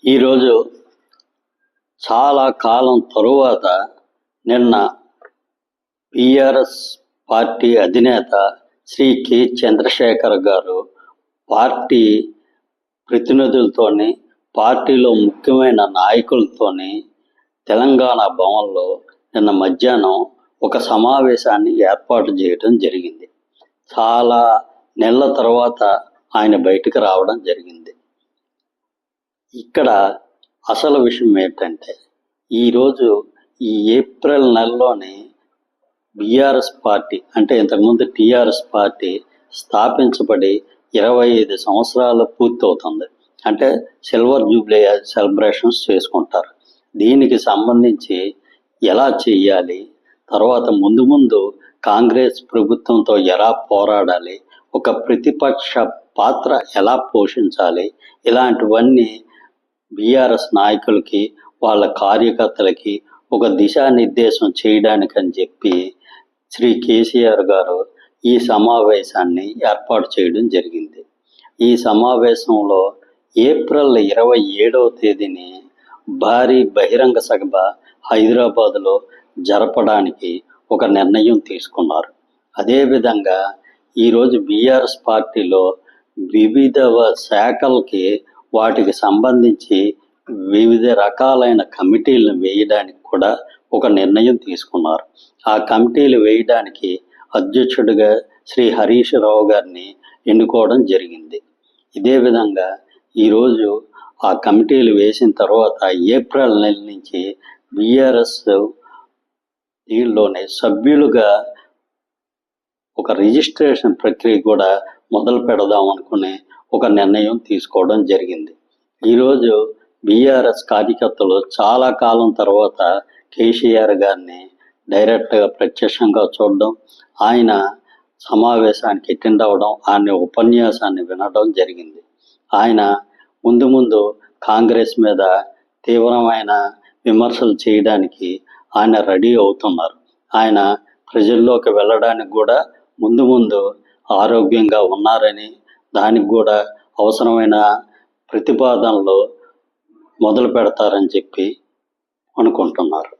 ఈరోజు చాలా కాలం తరువాత నిన్న బీఆర్ఎస్ పార్టీ అధినేత శ్రీ కె చంద్రశేఖర్ గారు పార్టీ ప్రతినిధులతోని పార్టీలో ముఖ్యమైన నాయకులతోని తెలంగాణ భవన్లో నిన్న మధ్యాహ్నం ఒక సమావేశాన్ని ఏర్పాటు చేయడం జరిగింది. చాలా నెలల తర్వాత ఆయన బయటకు రావడం జరిగింది. ఇక్కడ అసలు విషయం ఏంటంటే, ఈరోజు ఈ ఏప్రిల్ నెలలోనే బీఆర్ఎస్ పార్టీ అంటే ఇంతకుముందు టీఆర్ఎస్ పార్టీ స్థాపించబడి 25 సంవత్సరాలు పూర్తవుతుంది. అంటే సిల్వర్ జూబ్లీ సెలబ్రేషన్స్ చేసుకుంటారు. దీనికి సంబంధించి ఎలా చేయాలి, తర్వాత ముందు కాంగ్రెస్ ప్రభుత్వంతో ఎలా పోరాడాలి, ఒక ప్రతిపక్ష పాత్ర ఎలా పోషించాలి, ఇలాంటివన్నీ బీఆర్ఎస్ నాయకులకి వాళ్ళ కార్యకర్తలకి ఒక దిశానిర్దేశం చేయడానికని చెప్పి శ్రీ కేసీఆర్ గారు ఈ సమావేశాన్ని ఏర్పాటు చేయడం జరిగింది. ఈ సమావేశంలో ఏప్రిల్ 27వ తేదీని భారీ బహిరంగ సభ హైదరాబాదులో జరపడానికి ఒక నిర్ణయం తీసుకున్నారు. అదేవిధంగా ఈరోజు బీఆర్ఎస్ పార్టీలో వివిధ శాఖలకి వాటికి సంబంధించి వివిధ రకాలైన కమిటీలను వేయడానికి కూడా ఒక నిర్ణయం తీసుకున్నారు. ఆ కమిటీలు వేయడానికి అధ్యక్షుడిగా శ్రీ హరీష్ రావు గారిని ఎన్నుకోవడం జరిగింది. ఇదే విధంగా ఈరోజు ఆ కమిటీలు వేసిన తర్వాత ఏప్రిల్ నెల నుంచి బీఆర్ఎస్ దీనిలోనే సభ్యులుగా ఒక రిజిస్ట్రేషన్ ప్రక్రియ కూడా మొదలు పెడదాం అనుకునే ఒక నిర్ణయం తీసుకోవడం జరిగింది. ఈరోజు బీఆర్ఎస్ కార్యకర్తలు చాలా కాలం తర్వాత కేసీఆర్ గారిని డైరెక్ట్గా ప్రత్యక్షంగా చూడడం, ఆయన సమావేశానికి అటెండ్ అవ్వడం, ఆయన ఉపన్యాసాన్ని వినడం జరిగింది. ఆయన ముందు కాంగ్రెస్ మీద తీవ్రమైన విమర్శలు చేయడానికి ఆయన రెడీ అవుతున్నారు. ఆయన ప్రజల్లోకి వెళ్ళడానికి కూడా ముందు ఆరోగ్యంగా ఉన్నారని, దానికి కూడా అవసరమైన ప్రతిపాదనలు మొదలు పెడతారని చెప్పి అనుకుంటున్నారు.